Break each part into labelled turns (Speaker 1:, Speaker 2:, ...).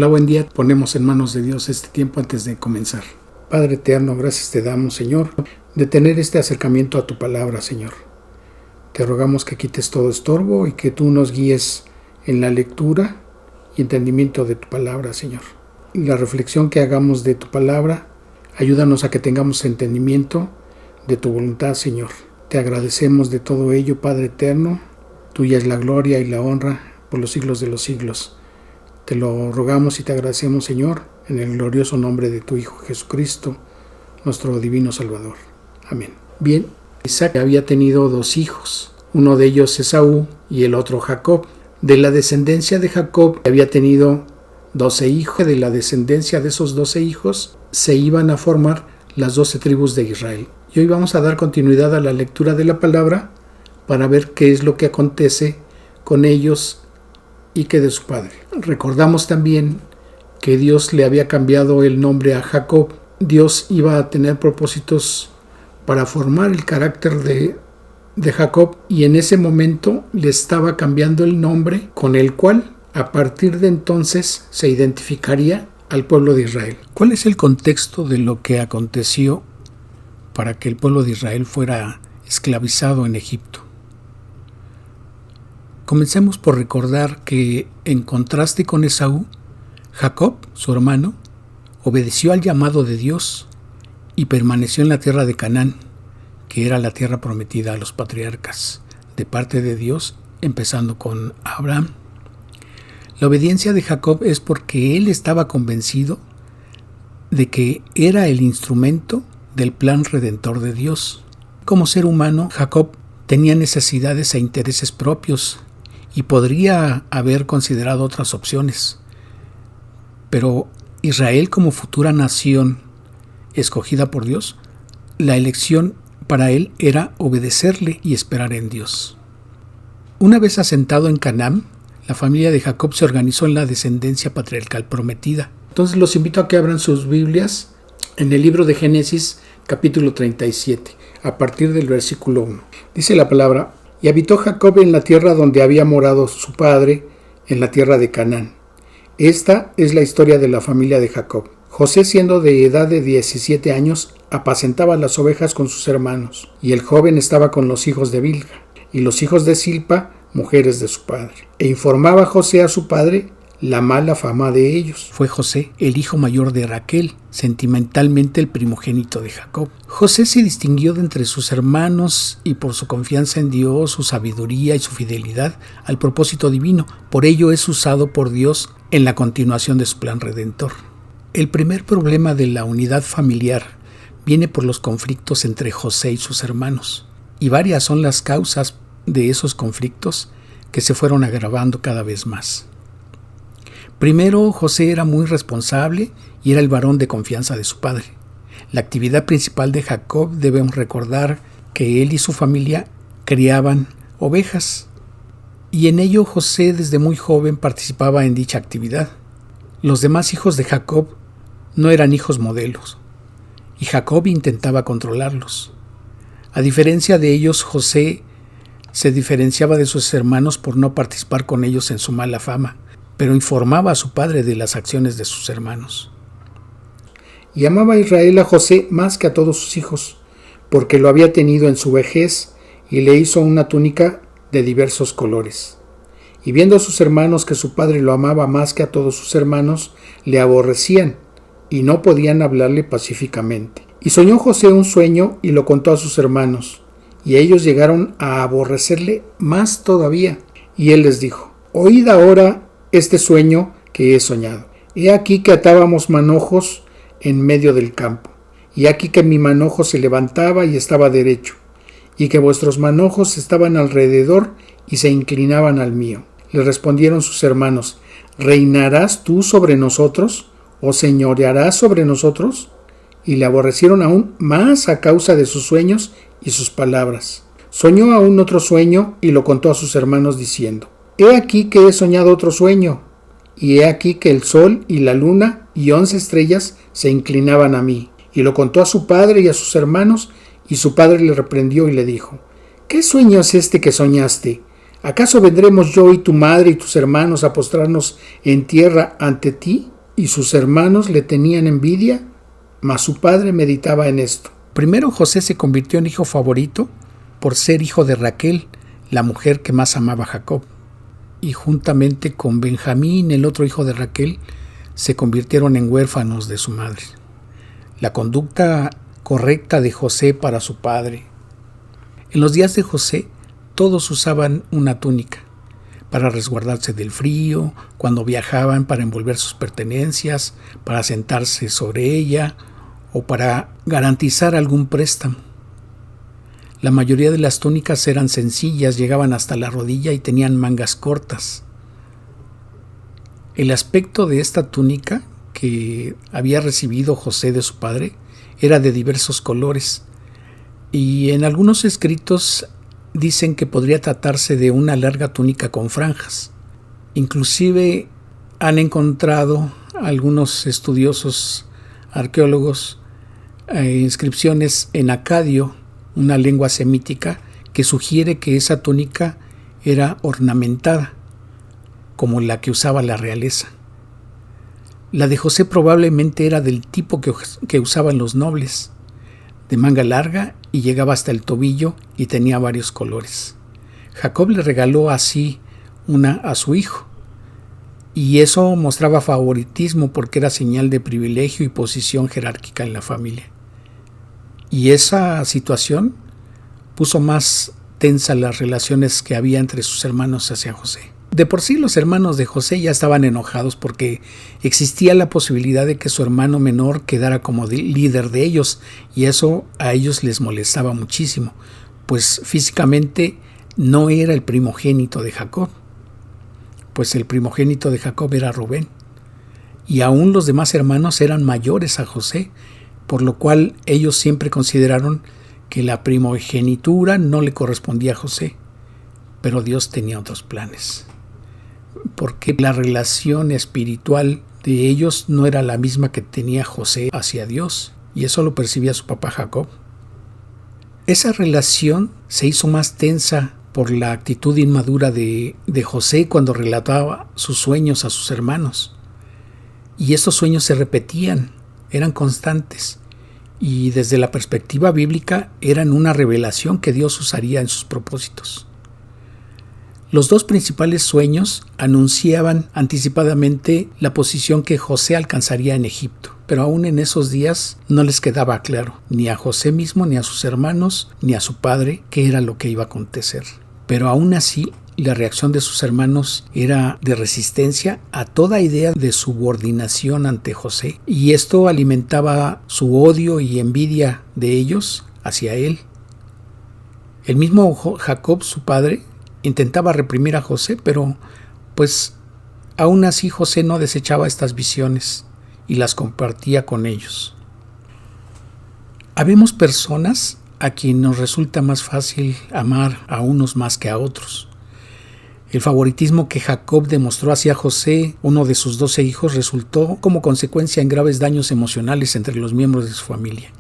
Speaker 1: Hola, buen día. Ponemos en manos de Dios este tiempo antes de comenzar. Padre eterno, gracias te damos, Señor, de tener este acercamiento a tu palabra, Señor. Te rogamos que quites todo estorbo y que tú nos guíes en la lectura y entendimiento de tu palabra, Señor. Y la reflexión que hagamos de tu palabra, ayúdanos a que tengamos entendimiento de tu voluntad, Señor. Te agradecemos de todo ello, Padre eterno. Tuya es la gloria y la honra por los siglos de los siglos. Te lo rogamos y te agradecemos, Señor, en el glorioso nombre de tu Hijo Jesucristo, nuestro divino Salvador. Amén. Bien, Isaac había tenido 2 hijos, uno de ellos Esaú y el otro Jacob. De la descendencia de Jacob había tenido 12 hijos. De la descendencia de esos 12 hijos se iban a formar las 12 tribus de Israel. Y hoy vamos a dar continuidad a la lectura de la palabra para ver qué es lo que acontece con ellos y que de su padre. Recordamos también que Dios le había cambiado el nombre a Jacob. Dios iba a tener propósitos para formar el carácter de Jacob, y en ese momento le estaba cambiando el nombre con el cual a partir de entonces se identificaría al pueblo de Israel. ¿Cuál es el contexto de lo que aconteció para que el pueblo de Israel fuera esclavizado en Egipto? Comencemos por recordar que, en contraste con Esaú, Jacob, su hermano, obedeció al llamado de Dios y permaneció en la tierra de Canaán, que era la tierra prometida a los patriarcas, de parte de Dios, empezando con Abraham. La obediencia de Jacob es porque él estaba convencido de que era el instrumento del plan redentor de Dios. Como ser humano, Jacob tenía necesidades e intereses propios y podría haber considerado otras opciones. Pero Israel, como futura nación escogida por Dios, la elección para él era obedecerle y esperar en Dios. Una vez asentado en Canaán, la familia de Jacob se organizó en la descendencia patriarcal prometida. Entonces los invito a que abran sus Biblias en el libro de Génesis, capítulo 37, a partir del versículo 1. Dice la palabra: y habitó Jacob en la tierra donde había morado su padre, en la tierra de Canaán. Esta es la historia de la familia de Jacob. José, siendo de edad de 17 años, apacentaba las ovejas con sus hermanos, y el joven estaba con los hijos de Bilha, y los hijos de Silpa, mujeres de su padre. E informaba José a su padre la mala fama de ellos. Fue José el hijo mayor de Raquel, sentimentalmente el primogénito de Jacob. José se distinguió de entre sus hermanos y por su confianza en Dios, su sabiduría y su fidelidad al propósito divino. Por ello es usado por Dios en la continuación de su plan redentor. El primer problema de la unidad familiar viene por los conflictos entre José y sus hermanos, y varias son las causas de esos conflictos que se fueron agravando cada vez más. Primero, José era muy responsable y era el varón de confianza de su padre. La actividad principal de Jacob, debemos recordar que él y su familia criaban ovejas, y en ello José desde muy joven participaba en dicha actividad. Los demás hijos de Jacob no eran hijos modelos, y Jacob intentaba controlarlos. A diferencia de ellos, José se diferenciaba de sus hermanos por no participar con ellos en su mala fama, pero informaba a su padre de las acciones de sus hermanos. Y amaba a Israel a José más que a todos sus hijos, porque lo había tenido en su vejez y le hizo una túnica de diversos colores. Y viendo a sus hermanos que su padre lo amaba más que a todos sus hermanos, le aborrecían y no podían hablarle pacíficamente. Y soñó José un sueño y lo contó a sus hermanos, y ellos llegaron a aborrecerle más todavía. Y él les dijo: oíd ahora este sueño que he soñado. He aquí que atábamos manojos en medio del campo, y aquí que mi manojo se levantaba y estaba derecho, y que vuestros manojos estaban alrededor y se inclinaban al mío. Le respondieron sus hermanos: ¿reinarás tú sobre nosotros, o señorearás sobre nosotros? Y le aborrecieron aún más a causa de sus sueños y sus palabras. Soñó aún otro sueño y lo contó a sus hermanos diciendo: he aquí que he soñado otro sueño, y he aquí que el sol y la luna y 11 estrellas se inclinaban a mí. Y lo contó a su padre y a sus hermanos, y su padre le reprendió y le dijo: ¿qué sueño es este que soñaste? ¿Acaso vendremos yo y tu madre y tus hermanos a postrarnos en tierra ante ti? Y sus hermanos le tenían envidia, mas su padre meditaba en esto. Primero José se convirtió en hijo favorito por ser hijo de Raquel, la mujer que más amaba a Jacob. Y juntamente con Benjamín, el otro hijo de Raquel, se convirtieron en huérfanos de su madre. La conducta correcta de José para su padre. En los días de José, todos usaban una túnica para resguardarse del frío, cuando viajaban para envolver sus pertenencias, para sentarse sobre ella o para garantizar algún préstamo. La mayoría de las túnicas eran sencillas, llegaban hasta la rodilla y tenían mangas cortas. El aspecto de esta túnica que había recibido José de su padre era de diversos colores, y en algunos escritos dicen que podría tratarse de una larga túnica con franjas. Inclusive han encontrado algunos estudiosos arqueólogos inscripciones en acadio, una lengua semítica, que sugiere que esa túnica era ornamentada, como la que usaba la realeza. La de José probablemente era del tipo que usaban los nobles, de manga larga y llegaba hasta el tobillo y tenía varios colores. Jacob le regaló así una a su hijo, y eso mostraba favoritismo porque era señal de privilegio y posición jerárquica en la familia. Y esa situación puso más tensas las relaciones que había entre sus hermanos hacia José. De por sí los hermanos de José ya estaban enojados porque existía la posibilidad de que su hermano menor quedara como líder de ellos, y eso a ellos les molestaba muchísimo, pues físicamente no era el primogénito de Jacob, pues el primogénito de Jacob era Rubén, y aún los demás hermanos eran mayores a José, por lo cual ellos siempre consideraron que la primogenitura no le correspondía a José, pero Dios tenía otros planes, porque la relación espiritual de ellos no era la misma que tenía José hacia Dios, y eso lo percibía su papá Jacob. Esa relación se hizo más tensa por la actitud inmadura de José cuando relataba sus sueños a sus hermanos, y estos sueños se repetían, eran constantes, y desde la perspectiva bíblica eran una revelación que Dios usaría en sus propósitos. Los dos principales sueños anunciaban anticipadamente la posición que José alcanzaría en Egipto, pero aún en esos días no les quedaba claro, ni a José mismo, ni a sus hermanos, ni a su padre, qué era lo que iba a acontecer. Pero aún así, la reacción de sus hermanos era de resistencia a toda idea de subordinación ante José, y esto alimentaba su odio y envidia de ellos hacia él. El mismo Jacob, su padre, intentaba reprimir a José, pero pues aún así José no desechaba estas visiones y las compartía con ellos. Habemos personas a quien nos resulta más fácil amar a unos más que a otros. El favoritismo que Jacob demostró hacia José, uno de sus 12 hijos, resultó como consecuencia en graves daños emocionales entre los miembros de su familia.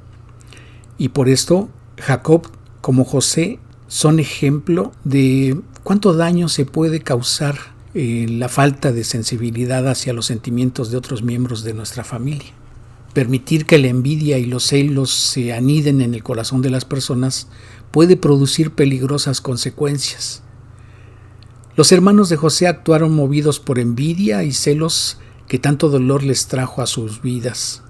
Speaker 1: Y por esto, Jacob, como José, son ejemplo de cuánto daño se puede causar la falta de sensibilidad hacia los sentimientos de otros miembros de nuestra familia. Permitir que la envidia y los celos se aniden en el corazón de las personas puede producir peligrosas consecuencias. Los hermanos de José actuaron movidos por envidia y celos que tanto dolor les trajo a sus vidas.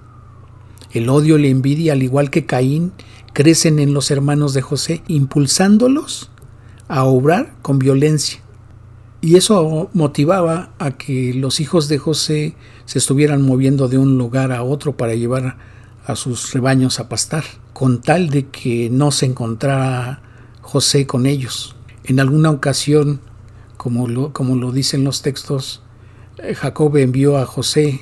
Speaker 1: El odio y la envidia, al igual que Caín, crecen en los hermanos de José, impulsándolos a obrar con violencia. Y eso motivaba a que los hijos de José se estuvieran moviendo de un lugar a otro para llevar a sus rebaños a pastar, con tal de que no se encontrara José con ellos. En alguna ocasión, como lo dicen los textos, Jacob envió a José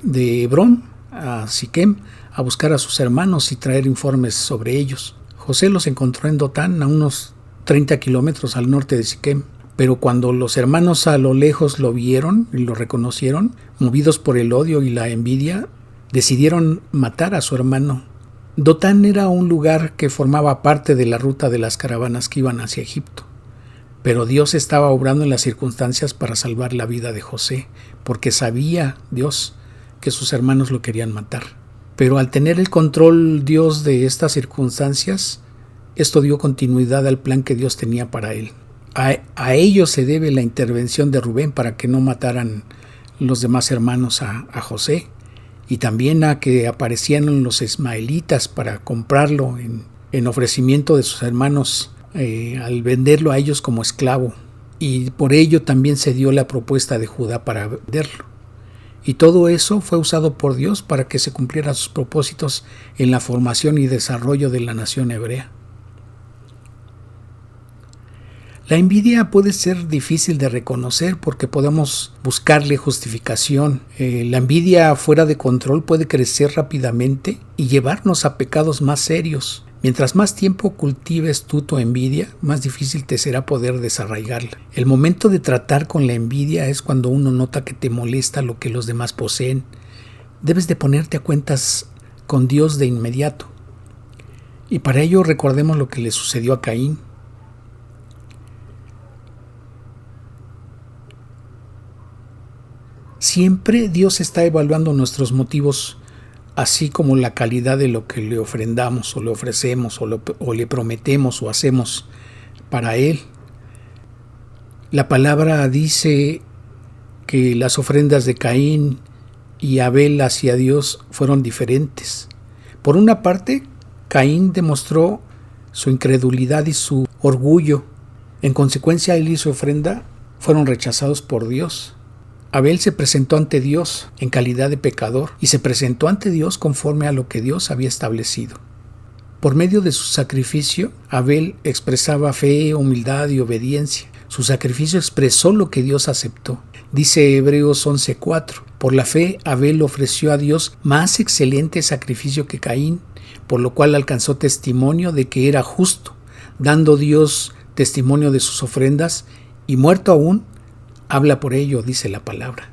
Speaker 1: de Hebrón a Siquem a buscar a sus hermanos y traer informes sobre ellos. José los encontró en Dotán, a unos 30 kilómetros al norte de Siquem, pero cuando los hermanos a lo lejos lo vieron y lo reconocieron, movidos por el odio y la envidia, decidieron matar a su hermano. Dotán era un lugar que formaba parte de la ruta de las caravanas que iban hacia Egipto, Pero Dios estaba obrando en las circunstancias para salvar la vida de José, porque sabía Dios que sus hermanos lo querían matar. Pero al tener el control Dios de estas circunstancias, esto dio continuidad al plan que Dios tenía para él. A ello se debe la intervención de Rubén para que no mataran los demás hermanos a José, y también a que aparecieran los ismaelitas para comprarlo en ofrecimiento de sus hermanos al venderlo a ellos como esclavo. Y por ello también se dio la propuesta de Judá para venderlo. Y todo eso fue usado por Dios para que se cumplieran sus propósitos en la formación y desarrollo de la nación hebrea. La envidia puede ser difícil de reconocer porque podemos buscarle justificación. La envidia fuera de control puede crecer rápidamente y llevarnos a pecados más serios. Mientras más tiempo cultives tú tu envidia, más difícil te será poder desarraigarla. El momento de tratar con la envidia es cuando uno nota que te molesta lo que los demás poseen. Debes de ponerte a cuentas con Dios de inmediato. Y para ello recordemos lo que le sucedió a Caín. Siempre Dios está evaluando nuestros motivos, así como la calidad de lo que le ofrendamos o le ofrecemos o le prometemos o hacemos para Él. La palabra dice que las ofrendas de Caín y Abel hacia Dios fueron diferentes. Por una parte, Caín demostró su incredulidad y su orgullo. En consecuencia, él y su ofrenda fueron rechazados por Dios. Abel se presentó ante Dios en calidad de pecador y se presentó ante Dios conforme a lo que Dios había establecido. Por medio de su sacrificio, Abel expresaba fe, humildad y obediencia. Su sacrificio expresó lo que Dios aceptó. Dice Hebreos 11:4, por la fe Abel ofreció a Dios más excelente sacrificio que Caín, por lo cual alcanzó testimonio de que era justo, dando Dios testimonio de sus ofrendas, y muerto aún, habla por ello, dice la palabra.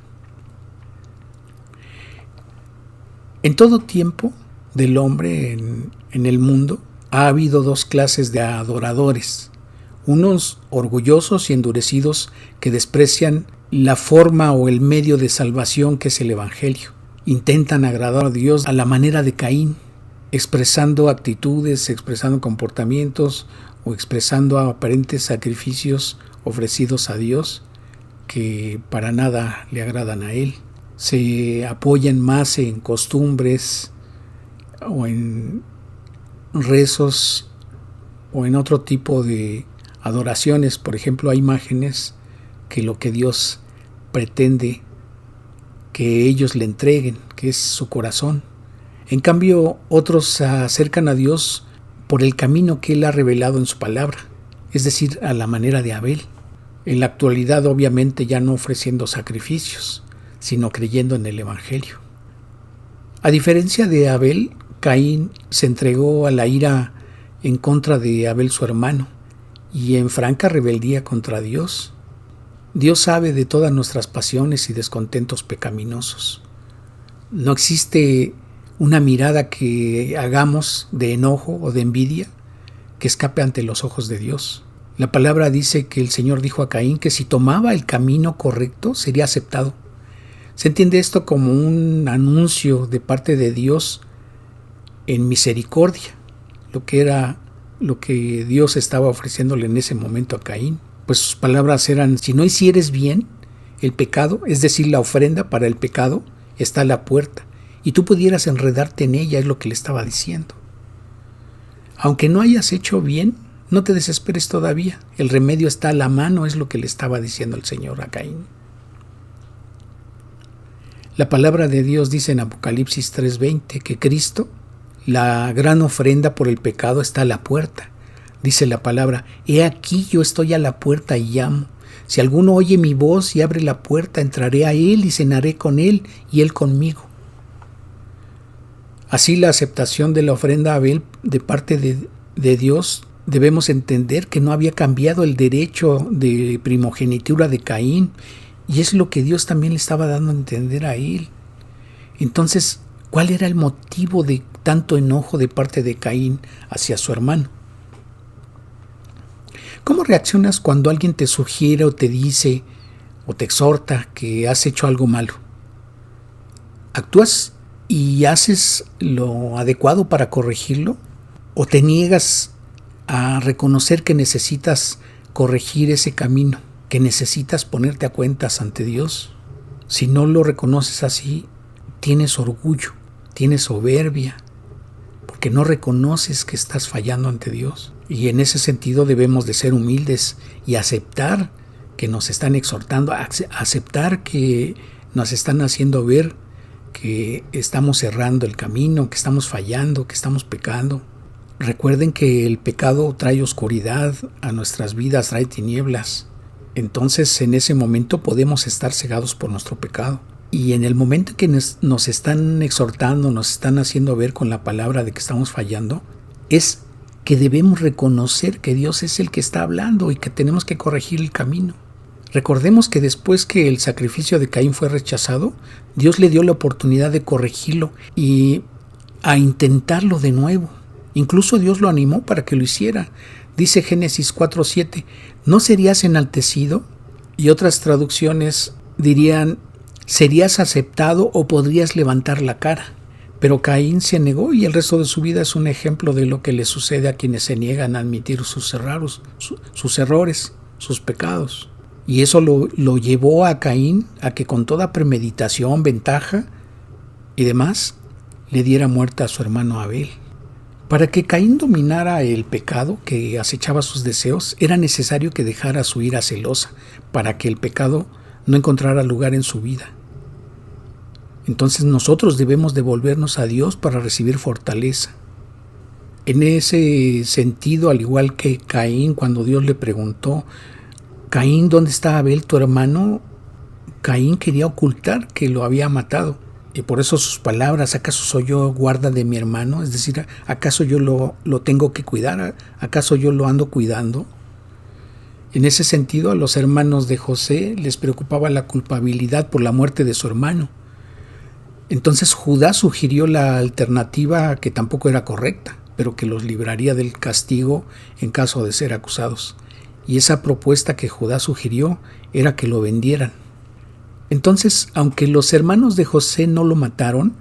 Speaker 1: En todo tiempo del hombre en el mundo ha habido dos clases de adoradores, unos orgullosos y endurecidos que desprecian la forma o el medio de salvación que es el Evangelio. Intentan agradar a Dios a la manera de Caín, expresando actitudes, expresando comportamientos o expresando aparentes sacrificios ofrecidos a Dios que para nada le agradan a Él. Se apoyan más en costumbres o en rezos o en otro tipo de adoraciones, por ejemplo, a imágenes, que lo que Dios pretende que ellos le entreguen, que es su corazón. En cambio, otros se acercan a Dios por el camino que Él ha revelado en su palabra, es decir, a la manera de Abel. En la actualidad, obviamente, ya no ofreciendo sacrificios, sino creyendo en el Evangelio. A diferencia de Abel, Caín se entregó a la ira en contra de Abel su hermano y en franca rebeldía contra Dios. Dios sabe de todas nuestras pasiones y descontentos pecaminosos. No existe una mirada que hagamos de enojo o de envidia que escape ante los ojos de Dios. La palabra dice que el Señor dijo a Caín que si tomaba el camino correcto sería aceptado. Se entiende esto como un anuncio de parte de Dios en misericordia, lo que Dios estaba ofreciéndole en ese momento a Caín. Pues sus palabras eran: si no hicieres bien, el pecado, es decir, la ofrenda para el pecado, está a la puerta, y tú pudieras enredarte en ella, es lo que le estaba diciendo. Aunque no hayas hecho bien, no te desesperes todavía, el remedio está a la mano, es lo que le estaba diciendo el Señor a Caín. La palabra de Dios dice en Apocalipsis 3:20 que Cristo, la gran ofrenda por el pecado, está a la puerta. Dice la palabra: he aquí yo estoy a la puerta y llamo. Si alguno oye mi voz y abre la puerta, entraré a él y cenaré con él y él conmigo. Así, la aceptación de la ofrenda a Abel de parte de Dios, debemos entender que no había cambiado el derecho de primogenitura de Caín, y es lo que Dios también le estaba dando a entender a él. Entonces, ¿cuál era el motivo de tanto enojo de parte de Caín hacia su hermano? ¿Cómo reaccionas cuando alguien te sugiere o te dice o te exhorta que has hecho algo malo? ¿Actúas y haces lo adecuado para corregirlo? ¿O te niegas a reconocer que necesitas corregir ese camino, que necesitas ponerte a cuentas ante Dios? Si no lo reconoces así, tienes orgullo, tienes soberbia, porque no reconoces que estás fallando ante Dios. Y en ese sentido debemos de ser humildes y aceptar que nos están exhortando, aceptar que nos están haciendo ver que estamos errando el camino, que estamos fallando, que estamos pecando. Recuerden que el pecado trae oscuridad a nuestras vidas, trae tinieblas. Entonces en ese momento podemos estar cegados por nuestro pecado. Y en el momento que nos están exhortando, nos están haciendo ver con la palabra de que estamos fallando, es que debemos reconocer que Dios es el que está hablando y que tenemos que corregir el camino. Recordemos que después que el sacrificio de Caín fue rechazado, Dios le dio la oportunidad de corregirlo y a intentarlo de nuevo. Incluso Dios lo animó para que lo hiciera. Dice Génesis 4:7, ¿no serías enaltecido? Y otras traducciones dirían, ¿serías aceptado o podrías levantar la cara? Pero Caín se negó y el resto de su vida es un ejemplo de lo que le sucede a quienes se niegan a admitir sus errores, sus pecados. Y eso lo llevó a Caín a que con toda premeditación, ventaja y demás, le diera muerte a su hermano Abel. Para que Caín dominara el pecado que acechaba sus deseos, era necesario que dejara su ira celosa, para que el pecado no encontrara lugar en su vida. Entonces nosotros debemos devolvernos a Dios para recibir fortaleza. En ese sentido, al igual que Caín, cuando Dios le preguntó, Caín, ¿dónde está Abel, tu hermano? Caín quería ocultar que lo había matado. Y por eso sus palabras, ¿acaso soy yo guarda de mi hermano? Es decir, ¿acaso yo lo tengo que cuidar? ¿Acaso yo lo ando cuidando? En ese sentido, a los hermanos de José les preocupaba la culpabilidad por la muerte de su hermano. Entonces Judá sugirió la alternativa que tampoco era correcta, pero que los libraría del castigo en caso de ser acusados. Y esa propuesta que Judá sugirió era que lo vendieran. Entonces, aunque los hermanos de José no lo mataron,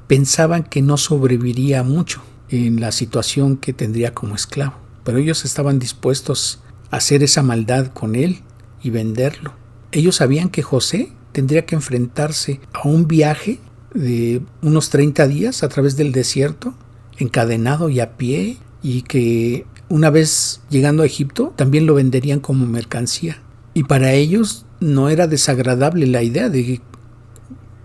Speaker 1: pensaban que no sobreviviría mucho en la situación que tendría como esclavo. Pero ellos estaban dispuestos a hacer esa maldad con él y venderlo. Ellos sabían que José tendría que enfrentarse a un viaje de unos 30 días a través del desierto, encadenado y a pie, y que una vez llegando a Egipto también lo venderían como mercancía. Y para ellos no era desagradable la idea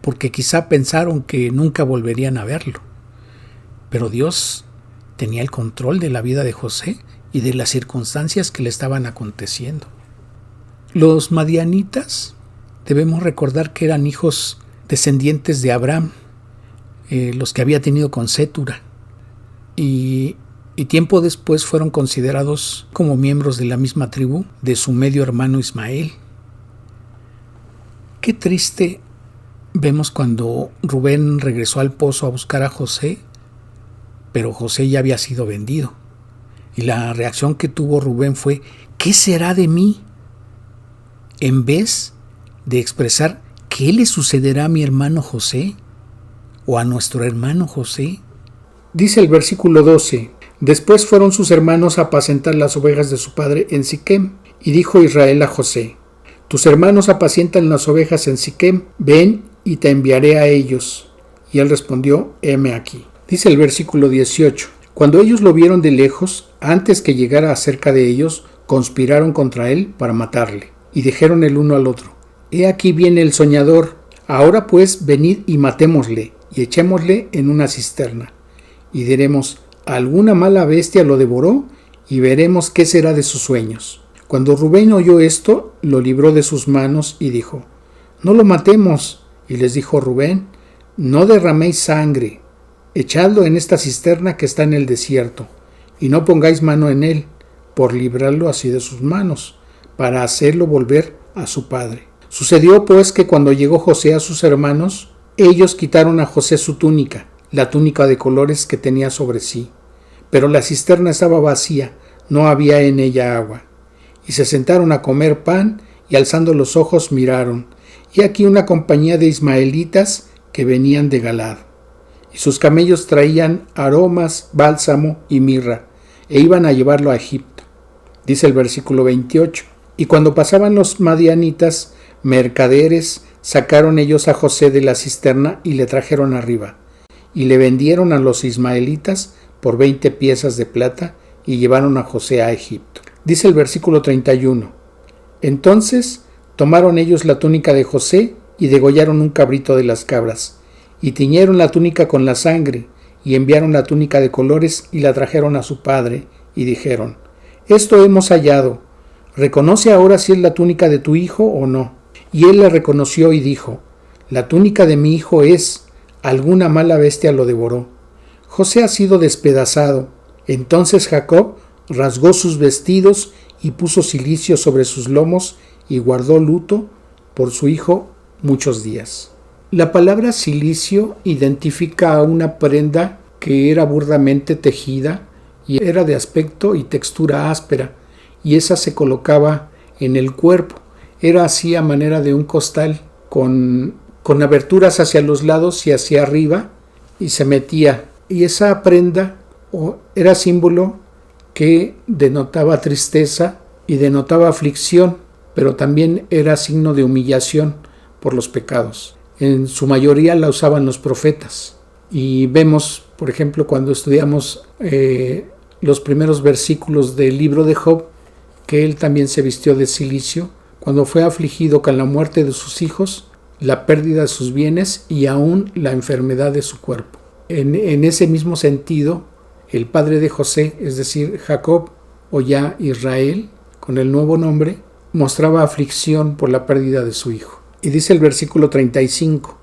Speaker 1: porque quizá pensaron que nunca volverían a verlo. Pero Dios tenía el control de la vida de José y de las circunstancias que le estaban aconteciendo. Los madianitas debemos recordar que eran hijos descendientes de Abraham, los que había tenido con Sétura, y tiempo después fueron considerados como miembros de la misma tribu de su medio hermano Ismael. Qué triste vemos cuando Rubén regresó al pozo a buscar a José, pero José ya había sido vendido. Y la reacción que tuvo Rubén fue, ¿qué será de mí? En vez de expresar, ¿qué le sucederá a mi hermano José? ¿O a nuestro hermano José? Dice el versículo 12, después fueron sus hermanos a apacentar las ovejas de su padre en Siquem, y dijo Israel a José, tus hermanos apacientan las ovejas en Siquem, ven y te enviaré a ellos. Y él respondió, heme aquí. Dice el versículo 18, cuando ellos lo vieron de lejos, antes que llegara cerca de ellos, conspiraron contra él para matarle, y dijeron el uno al otro, he aquí viene el soñador, ahora pues venid y matémosle, y echémosle en una cisterna, y diremos, alguna mala bestia lo devoró, y veremos qué será de sus sueños. Cuando Rubén oyó esto, lo libró de sus manos y dijo, no lo matemos. Y les dijo Rubén, no derraméis sangre, echadlo en esta cisterna que está en el desierto, y no pongáis mano en él, por librarlo así de sus manos, para hacerlo volver a su padre. Sucedió pues que cuando llegó José a sus hermanos, ellos quitaron a José su túnica, la túnica de colores que tenía sobre sí, pero la cisterna estaba vacía, no había en ella agua. Y se sentaron a comer pan, y alzando los ojos miraron, y aquí una compañía de ismaelitas que venían de Galaad. Y sus camellos traían aromas, bálsamo y mirra, e iban a llevarlo a Egipto. Dice el versículo 28. Y cuando pasaban los madianitas, mercaderes, sacaron ellos a José de la cisterna y le trajeron arriba, y le vendieron a los ismaelitas por 20 piezas de plata, y llevaron a José a Egipto. Dice el versículo 31. Entonces tomaron ellos la túnica de José y degollaron un cabrito de las cabras, y tiñeron la túnica con la sangre, y enviaron la túnica de colores y la trajeron a su padre, y dijeron: Esto hemos hallado, ¿reconoce ahora si es la túnica de tu hijo o no? Y él la reconoció y dijo: La túnica de mi hijo es, alguna mala bestia lo devoró. José ha sido despedazado. Entonces Jacob rasgó sus vestidos y puso cilicio sobre sus lomos y guardó luto por su hijo muchos días. La palabra cilicio identifica a una prenda que era burdamente tejida y era de aspecto y textura áspera, y esa se colocaba en el cuerpo. Era así a manera de un costal con aberturas hacia los lados y hacia arriba, y se metía. Y esa prenda era símbolo que denotaba tristeza y denotaba aflicción, pero también era signo de humillación por los pecados. En su mayoría la usaban los profetas. Y vemos, por ejemplo, cuando estudiamos los primeros versículos del libro de Job, que él también se vistió de cilicio cuando fue afligido con la muerte de sus hijos, la pérdida de sus bienes y aún la enfermedad de su cuerpo. En ese mismo sentido, el padre de José, es decir, Jacob, o ya Israel, con el nuevo nombre, mostraba aflicción por la pérdida de su hijo. Y dice el versículo 35,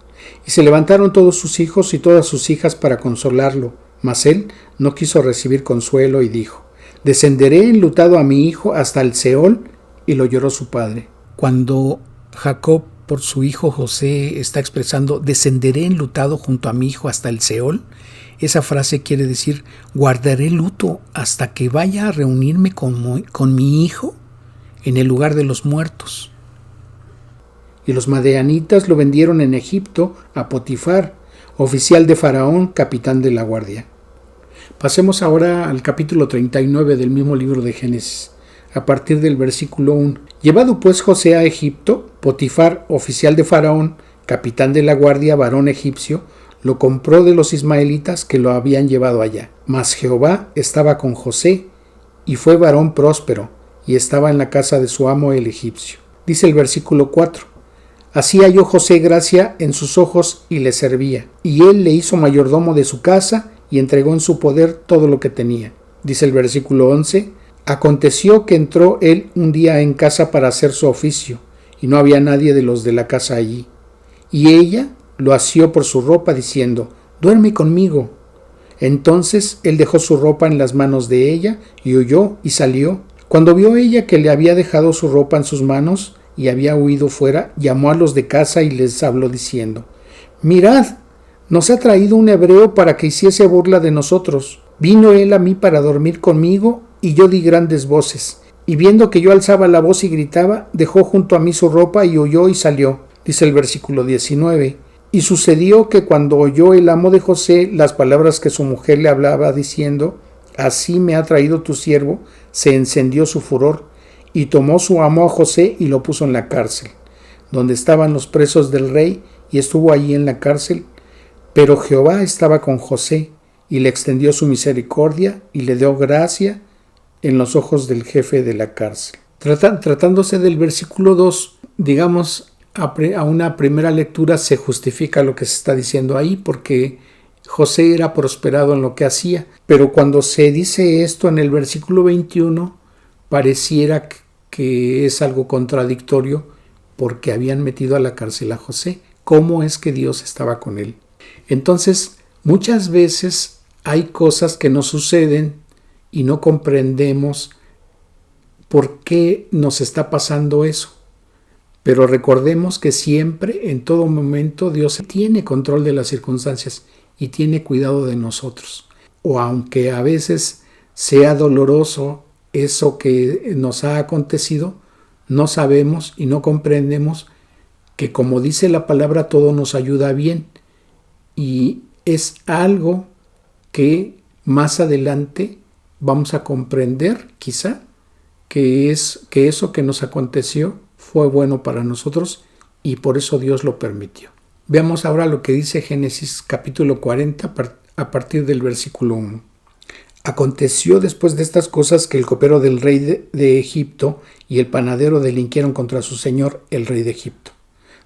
Speaker 1: y se levantaron todos sus hijos y todas sus hijas para consolarlo, mas él no quiso recibir consuelo y dijo: Descenderé enlutado a mi hijo hasta el Seol, y lo lloró su padre. Cuando Jacob por su hijo José está expresando descenderé enlutado junto a mi hijo hasta el Seol, esa frase quiere decir guardaré luto hasta que vaya a reunirme con mi hijo en el lugar de los muertos. Y los madianitas lo vendieron en Egipto a Potifar, oficial de Faraón, capitán de la guardia. Pasemos ahora al capítulo 39 del mismo libro de Génesis, a partir del versículo 1. Llevado pues José a Egipto, Potifar, oficial de Faraón, capitán de la guardia, varón egipcio, lo compró de los ismaelitas que lo habían llevado allá. Mas Jehová estaba con José, y fue varón próspero, y estaba en la casa de su amo el egipcio. Dice el versículo 4. Así halló José gracia en sus ojos y le servía, y él le hizo mayordomo de su casa y entregó en su poder todo lo que tenía. Dice el versículo 11. Aconteció que entró él un día en casa para hacer su oficio, y no había nadie de los de la casa allí. Y ella lo asió por su ropa, diciendo: Duerme conmigo. Entonces él dejó su ropa en las manos de ella, y huyó y salió. Cuando vio ella que le había dejado su ropa en sus manos, y había huido fuera, llamó a los de casa y les habló diciendo: Mirad, nos ha traído un hebreo para que hiciese burla de nosotros. Vino él a mí para dormir conmigo, y yo di grandes voces. Y viendo que yo alzaba la voz y gritaba, dejó junto a mí su ropa y huyó y salió. Dice el versículo 19. Y sucedió que cuando oyó el amo de José las palabras que su mujer le hablaba diciendo: Así me ha traído tu siervo, se encendió su furor, y tomó su amo a José y lo puso en la cárcel, donde estaban los presos del rey, y estuvo allí en la cárcel. Pero Jehová estaba con José, y le extendió su misericordia, y le dio gracia en los ojos del jefe de la cárcel. Tratándose del versículo 2, digamos, a una primera lectura se justifica lo que se está diciendo ahí, porque José era prosperado en lo que hacía. Pero cuando se dice esto en el versículo 21, pareciera que es algo contradictorio, porque habían metido a la cárcel a José. ¿Cómo es que Dios estaba con él? Entonces, muchas veces hay cosas que nos suceden y no comprendemos por qué nos está pasando eso. Pero recordemos que siempre, en todo momento, Dios tiene control de las circunstancias y tiene cuidado de nosotros. O aunque a veces sea doloroso eso que nos ha acontecido, no sabemos y no comprendemos que, como dice la palabra, todo nos ayuda bien, y es algo que más adelante vamos a comprender, quizá, que eso que nos aconteció fue bueno para nosotros y por eso Dios lo permitió. Veamos ahora lo que dice Génesis capítulo 40 a partir del versículo 1. Aconteció después de estas cosas que el copero del rey de Egipto y el panadero delinquieron contra su señor, el rey de Egipto.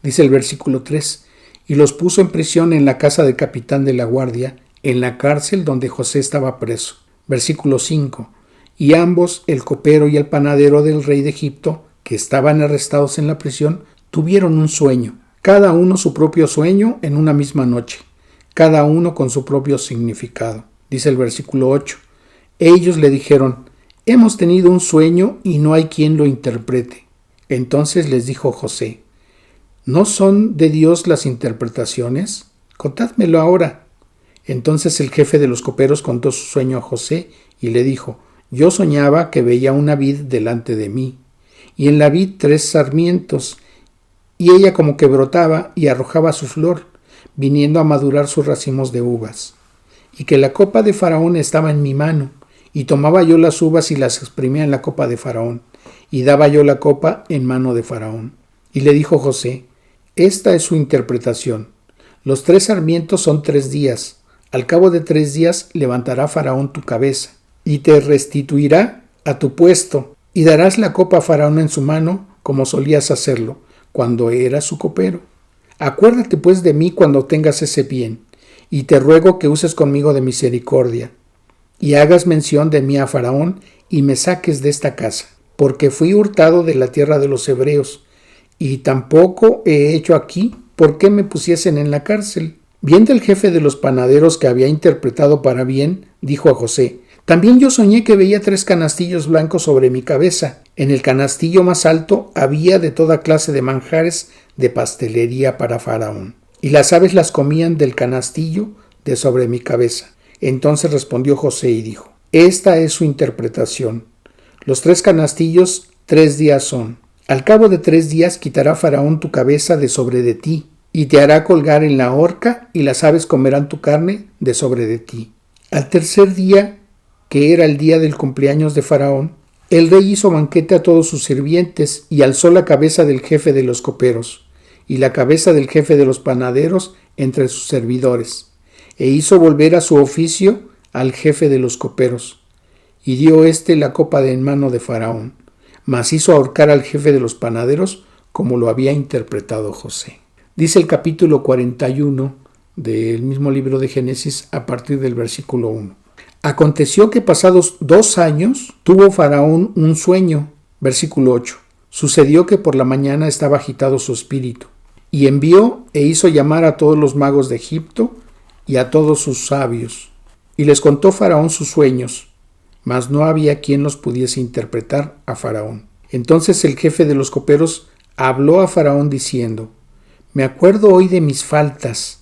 Speaker 1: Dice el versículo 3, y los puso en prisión en la casa del capitán de la guardia, en la cárcel donde José estaba preso. Versículo 5, y ambos, el copero y el panadero del rey de Egipto, que estaban arrestados en la prisión, tuvieron un sueño, cada uno su propio sueño en una misma noche, cada uno con su propio significado. Dice el versículo 8, ellos le dijeron, hemos tenido un sueño y no hay quien lo interprete. Entonces les dijo José, ¿no son de Dios las interpretaciones? Contádmelo ahora. Entonces el jefe de los coperos contó su sueño a José y le dijo, yo soñaba que veía una vid delante de mí, y en la vid 3 sarmientos, y ella como que brotaba y arrojaba su flor, viniendo a madurar sus racimos de uvas, y que la copa de Faraón estaba en mi mano, y tomaba yo las uvas y las exprimía en la copa de Faraón, y daba yo la copa en mano de Faraón. Y le dijo José, esta es su interpretación. Los 3 sarmientos son 3 días. Al cabo de 3 días levantará Faraón tu cabeza, y te restituirá a tu puesto, y darás la copa a Faraón en su mano, como solías hacerlo, cuando eras su copero. Acuérdate pues de mí cuando tengas ese bien, y te ruego que uses conmigo de misericordia, y hagas mención de mí a Faraón, y me saques de esta casa, porque fui hurtado de la tierra de los hebreos, y tampoco he hecho aquí por qué me pusiesen en la cárcel. Viendo el jefe de los panaderos que había interpretado para bien, dijo a José, también yo soñé que veía 3 canastillos blancos sobre mi cabeza. En el canastillo más alto había de toda clase de manjares de pastelería para Faraón, y las aves las comían del canastillo de sobre mi cabeza. Entonces respondió José y dijo, esta es su interpretación. Los 3 canastillos 3 días son. Al cabo de 3 días quitará Faraón tu cabeza de sobre de ti, y te hará colgar en la horca, y las aves comerán tu carne de sobre de ti. Al tercer día, que era el día del cumpleaños de Faraón, el rey hizo banquete a todos sus sirvientes, y alzó la cabeza del jefe de los coperos, y la cabeza del jefe de los panaderos entre sus servidores, e hizo volver a su oficio al jefe de los coperos, y dio la copa en mano de Faraón, mas hizo ahorcar al jefe de los panaderos como lo había interpretado José. Dice el capítulo 41 del mismo libro de Génesis a partir del versículo 1. Aconteció que pasados 2 años tuvo Faraón un sueño. Versículo 8. Sucedió que por la mañana estaba agitado su espíritu, y envió e hizo llamar a todos los magos de Egipto y a todos sus sabios, y les contó Faraón sus sueños, mas no había quien los pudiese interpretar a Faraón. Entonces el jefe de los coperos habló a Faraón diciendo, me acuerdo hoy de mis faltas.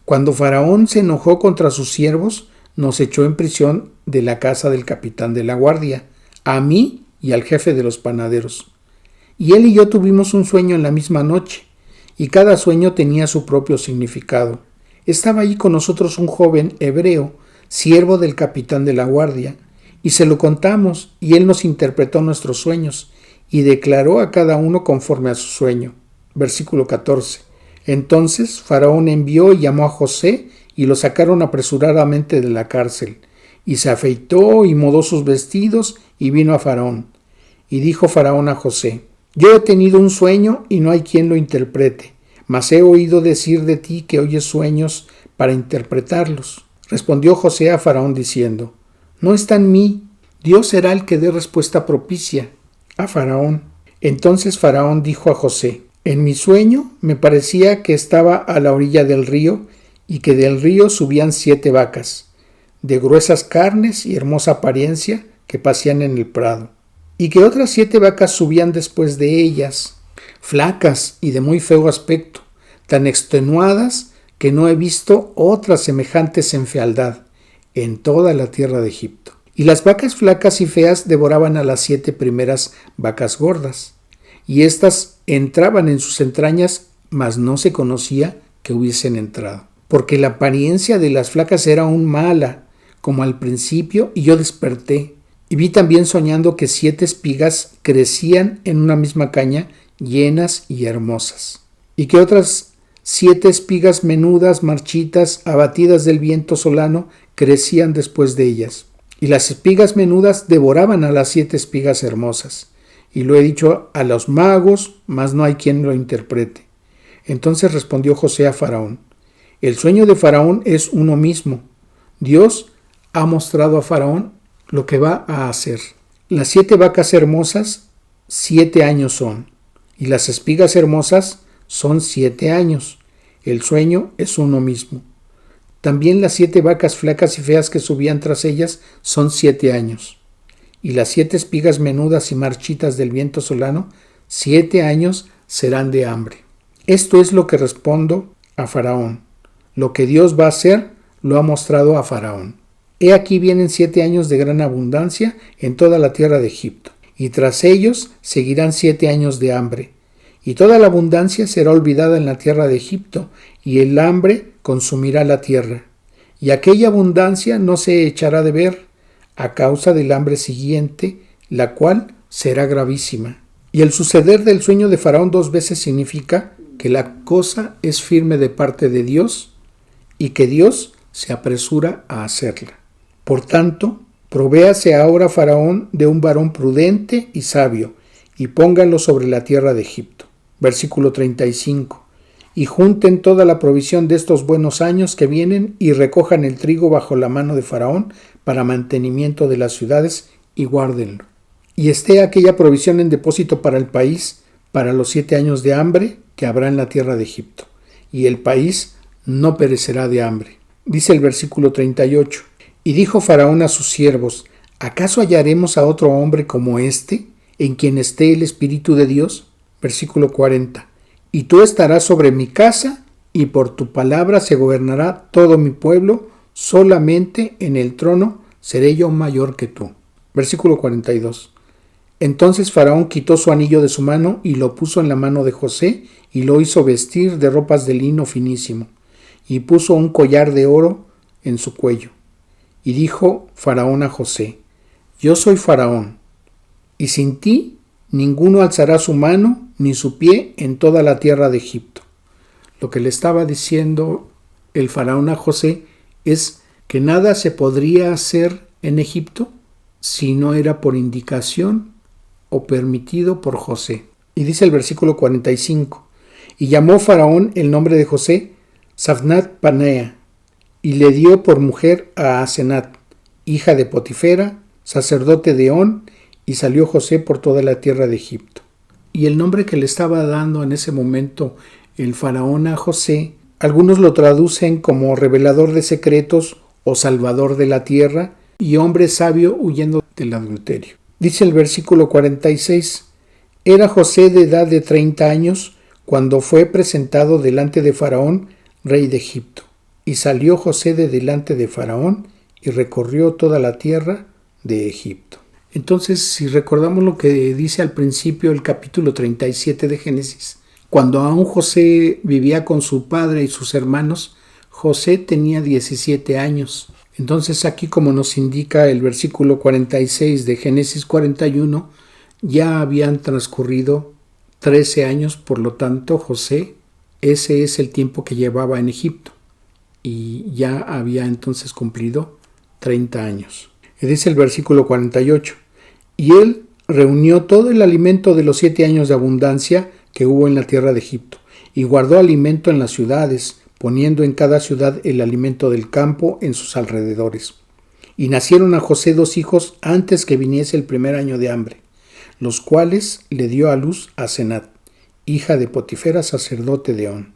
Speaker 1: Cuando Faraón se enojó contra sus siervos, nos echó en prisión de la casa del capitán de la guardia, a mí y al jefe de los panaderos. Y él y yo tuvimos un sueño en la misma noche, y cada sueño tenía su propio significado. Estaba allí con nosotros un joven hebreo, siervo del capitán de la guardia, y se lo contamos, y él nos interpretó nuestros sueños, y declaró a cada uno conforme a su sueño. Versículo 14. Entonces Faraón envió y llamó a José, y lo sacaron apresuradamente de la cárcel, y se afeitó y mudó sus vestidos, y vino a Faraón. Y dijo Faraón a José, yo he tenido un sueño, y no hay quien lo interprete, mas he oído decir de ti que oyes sueños para interpretarlos. Respondió José a Faraón diciendo, no está en mí, Dios será el que dé respuesta propicia a Faraón. Entonces Faraón dijo a José, en mi sueño me parecía que estaba a la orilla del río, y que del río subían 7 vacas, de gruesas carnes y hermosa apariencia, que pasían en el prado, y que otras 7 vacas subían después de ellas, flacas y de muy feo aspecto, tan extenuadas que no he visto otras semejantes en fealdad en toda la tierra de Egipto. Y las vacas flacas y feas devoraban a las 7 primeras vacas gordas, y éstas entraban en sus entrañas, mas no se conocía que hubiesen entrado, porque la apariencia de las flacas era aún mala, como al principio, y yo desperté, y vi también soñando que 7 espigas crecían en una misma caña, llenas y hermosas, y que otras 7 espigas menudas, marchitas, abatidas del viento solano, crecían después de ellas. Y las espigas menudas devoraban a las 7 espigas hermosas. Y lo he dicho a los magos, mas no hay quien lo interprete. Entonces respondió José a Faraón: el sueño de Faraón es uno mismo. Dios ha mostrado a Faraón lo que va a hacer. Las 7 vacas hermosas 7 años son, y las espigas hermosas son 7 años. El sueño es uno mismo. También las 7 vacas flacas y feas que subían tras ellas son 7 años. Y las 7 espigas menudas y marchitas del viento solano, 7 años serán de hambre. Esto es lo que respondo a Faraón. Lo que Dios va a hacer lo ha mostrado a Faraón. He aquí vienen 7 años de gran abundancia en toda la tierra de Egipto, y tras ellos seguirán 7 años de hambre. Y toda la abundancia será olvidada en la tierra de Egipto, y el hambre consumirá la tierra. Y aquella abundancia no se echará de ver a causa del hambre siguiente, la cual será gravísima. Y el suceder del sueño de Faraón 2 veces significa que la cosa es firme de parte de Dios y que Dios se apresura a hacerla. Por tanto, provéase ahora Faraón de un varón prudente y sabio, y pónganlo sobre la tierra de Egipto. Versículo 35. Y junten toda la provisión de estos buenos años que vienen y recojan el trigo bajo la mano de Faraón para mantenimiento de las ciudades y guárdenlo. Y esté aquella provisión en depósito para el país, para los 7 años de hambre que habrá en la tierra de Egipto. Y el país no perecerá de hambre. Dice el versículo 38. Y dijo Faraón a sus siervos: ¿acaso hallaremos a otro hombre como este, en quien esté el Espíritu de Dios? Versículo 40. Y tú estarás sobre mi casa, y por tu palabra se gobernará todo mi pueblo, solamente en el trono seré yo mayor que tú. Versículo 42. Entonces Faraón quitó su anillo de su mano y lo puso en la mano de José, y lo hizo vestir de ropas de lino finísimo, y puso un collar de oro en su cuello. Y dijo Faraón a José: yo soy Faraón, y sin ti ninguno alzará su mano ni su pie en toda la tierra de Egipto. Lo que le estaba diciendo el Faraón a José es que nada se podría hacer en Egipto si no era por indicación o permitido por José. Y dice el versículo 45: y llamó Faraón el nombre de José Safnat Panea, y le dio por mujer a Asenat, hija de Potifera, sacerdote de On, y salió José por toda la tierra de Egipto. Y el nombre que le estaba dando en ese momento el faraón a José, algunos lo traducen como revelador de secretos o salvador de la tierra y hombre sabio huyendo del adulterio. Dice el versículo 46, era José de edad de 30 años cuando fue presentado delante de Faraón, rey de Egipto. Y salió José de delante de Faraón y recorrió toda la tierra de Egipto. Entonces, si recordamos lo que dice al principio el capítulo 37 de Génesis, cuando aún José vivía con su padre y sus hermanos, José tenía 17 años. Entonces aquí, como nos indica el versículo 46 de Génesis 41, ya habían transcurrido 13 años, por lo tanto José, ese es el tiempo que llevaba en Egipto, y ya había entonces cumplido 30 años. Y dice el versículo 48, y él reunió todo el alimento de los 7 años de abundancia que hubo en la tierra de Egipto, y guardó alimento en las ciudades, poniendo en cada ciudad el alimento del campo en sus alrededores. Y nacieron a José 2 hijos antes que viniese el primer año de hambre, los cuales le dio a luz a Asenat, hija de Potifera, sacerdote de On.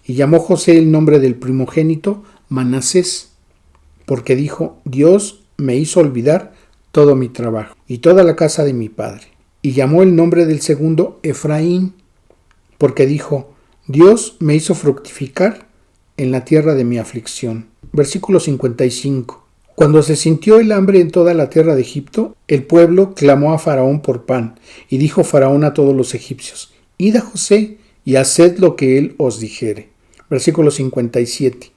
Speaker 1: Y llamó José el nombre del primogénito Manasés, porque dijo, Dios me hizo olvidar todo mi trabajo y toda la casa de mi padre. Y llamó el nombre del segundo Efraín, porque dijo, Dios me hizo fructificar en la tierra de mi aflicción. Versículo 55. Cuando se sintió el hambre en toda la tierra de Egipto, el pueblo clamó a Faraón por pan, y dijo Faraón a todos los egipcios: Id a José y haced lo que él os dijere. Versículo 57.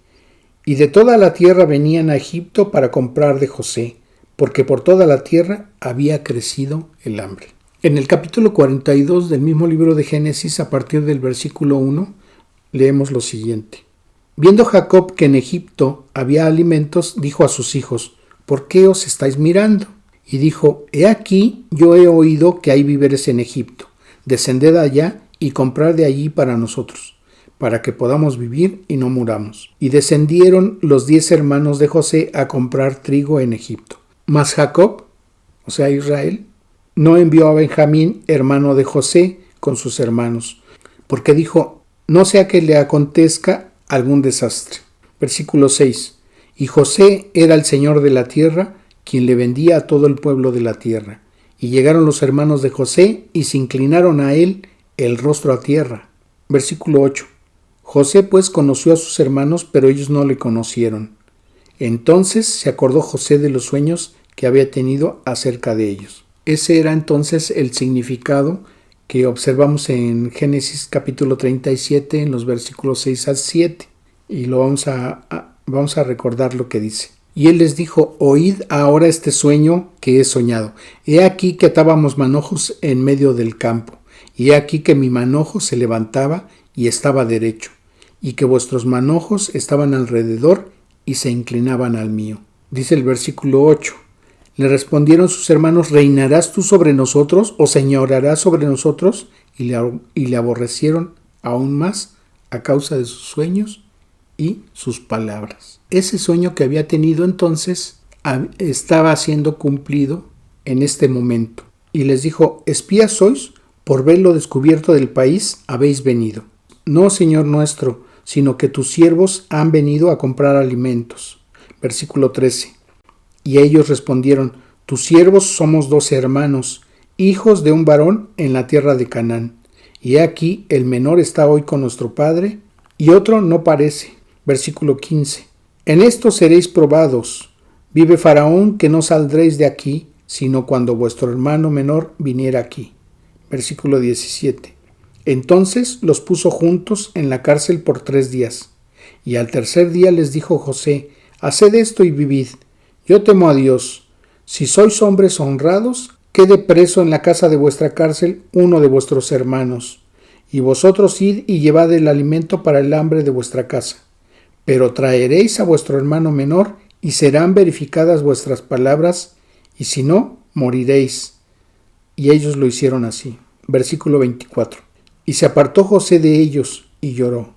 Speaker 1: Y de toda la tierra venían a Egipto para comprar de José, porque por toda la tierra había crecido el hambre. En el capítulo 42 del mismo libro de Génesis, a partir del versículo 1, leemos lo siguiente. Viendo Jacob que en Egipto había alimentos, dijo a sus hijos: ¿Por qué os estáis mirando? Y dijo: He aquí, yo he oído que hay víveres en Egipto. Descended allá y comprad de allí para nosotros, para que podamos vivir y no muramos. Y descendieron los 10 hermanos de José a comprar trigo en Egipto. Mas Jacob, o sea Israel, no envió a Benjamín, hermano de José, con sus hermanos, porque dijo: no sea que le acontezca algún desastre. Versículo 6. Y José era el señor de la tierra, quien le vendía a todo el pueblo de la tierra. Y llegaron los hermanos de José y se inclinaron a él el rostro a tierra. Versículo 8. José pues conoció a sus hermanos, pero ellos no le conocieron. Entonces se acordó José de los sueños que había tenido acerca de ellos. Ese era entonces el significado que observamos en Génesis capítulo 37 en los versículos 6 al 7, y vamos a recordar lo que dice. Y él les dijo: oíd ahora este sueño que he soñado. He aquí que atábamos manojos en medio del campo, y he aquí que mi manojo se levantaba y estaba derecho, y que vuestros manojos estaban alrededor y se inclinaban al mío. Dice el versículo 8. Le respondieron sus hermanos: ¿reinarás tú sobre nosotros o señorarás sobre nosotros? Y le aborrecieron aún más a causa de sus sueños y sus palabras. Ese sueño que había tenido entonces estaba siendo cumplido en este momento. Y les dijo: espías sois, por ver lo descubierto del país habéis venido. No, Señor nuestro, sino que tus siervos han venido a comprar alimentos. Versículo 13. Y ellos respondieron: tus siervos somos 12 hermanos, hijos de un varón en la tierra de Canaán. Y he aquí, el menor está hoy con nuestro padre, y otro no parece. Versículo 15. En esto seréis probados. Vive Faraón que no saldréis de aquí, sino cuando vuestro hermano menor viniera aquí. Versículo 17. Entonces los puso juntos en la cárcel por 3 días. Y al tercer día les dijo José: haced esto y vivid. Yo temo a Dios. Si sois hombres honrados, quede preso en la casa de vuestra cárcel uno de vuestros hermanos. Y vosotros id y llevad el alimento para el hambre de vuestra casa. Pero traeréis a vuestro hermano menor y serán verificadas vuestras palabras, y si no, moriréis. Y ellos lo hicieron así. Versículo 24. Y se apartó José de ellos y lloró.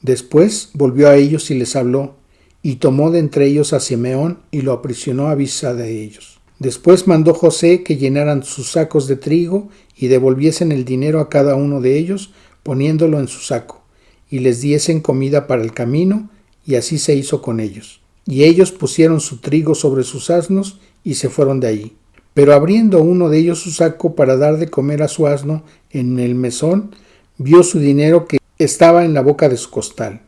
Speaker 1: Después volvió a ellos y les habló, y tomó de entre ellos a Simeón y lo aprisionó a vista de ellos. Después mandó José que llenaran sus sacos de trigo y devolviesen el dinero a cada uno de ellos, poniéndolo en su saco, y les diesen comida para el camino, y así se hizo con ellos. Y ellos pusieron su trigo sobre sus asnos y se fueron de allí. Pero abriendo uno de ellos su saco para dar de comer a su asno en el mesón, vio su dinero que estaba en la boca de su costal.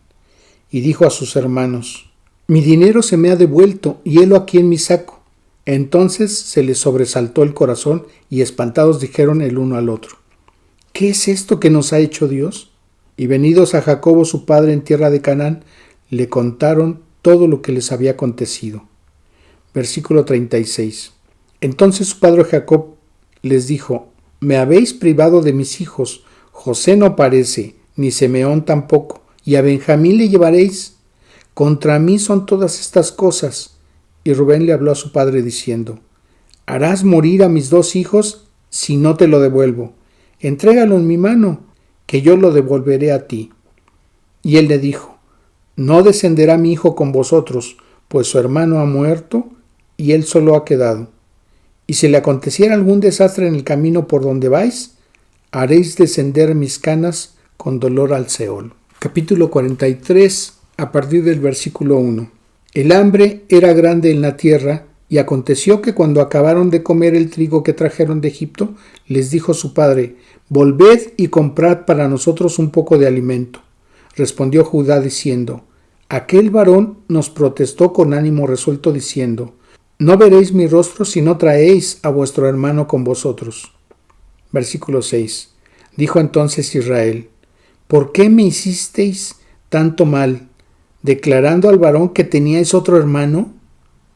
Speaker 1: Y dijo a sus hermanos: mi dinero se me ha devuelto y helo aquí en mi saco. Entonces se les sobresaltó el corazón y espantados dijeron el uno al otro: ¿qué es esto que nos ha hecho Dios? Y venidos a Jacobo su padre en tierra de Canaán, le contaron todo lo que les había acontecido. Versículo 36. Entonces su padre Jacob les dijo: me habéis privado de mis hijos. José no parece, ni Simeón tampoco, y a Benjamín le llevaréis. Contra mí son todas estas cosas. Y Rubén le habló a su padre diciendo: harás morir a mis 2 hijos si no te lo devuelvo. Entrégalo en mi mano, que yo lo devolveré a ti. Y él le dijo: no descenderá mi hijo con vosotros, pues su hermano ha muerto y él solo ha quedado. Y si le aconteciera algún desastre en el camino por donde vais, haréis descender mis canas con dolor al Seol. Capítulo 43, a partir del versículo 1. El hambre era grande en la tierra, y aconteció que cuando acabaron de comer el trigo que trajeron de Egipto, les dijo su padre: volved y comprad para nosotros un poco de alimento. Respondió Judá diciendo: Aquel varón nos protestó con ánimo resuelto diciendo: no veréis mi rostro si no traéis a vuestro hermano con vosotros. Versículo 6. Dijo entonces Israel: ¿por qué me hicisteis tanto mal, declarando al varón que teníais otro hermano?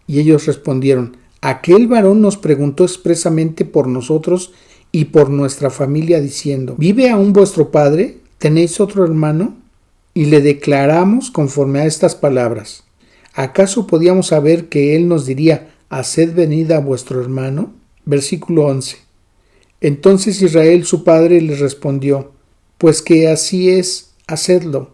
Speaker 1: Y ellos respondieron: aquel varón nos preguntó expresamente por nosotros y por nuestra familia, diciendo: ¿vive aún vuestro padre? ¿Tenéis otro hermano? Y le declaramos conforme a estas palabras. ¿Acaso podíamos saber que él nos diría: haced venid a vuestro hermano? Versículo 11. Entonces Israel su padre les respondió: pues que así es, hacedlo.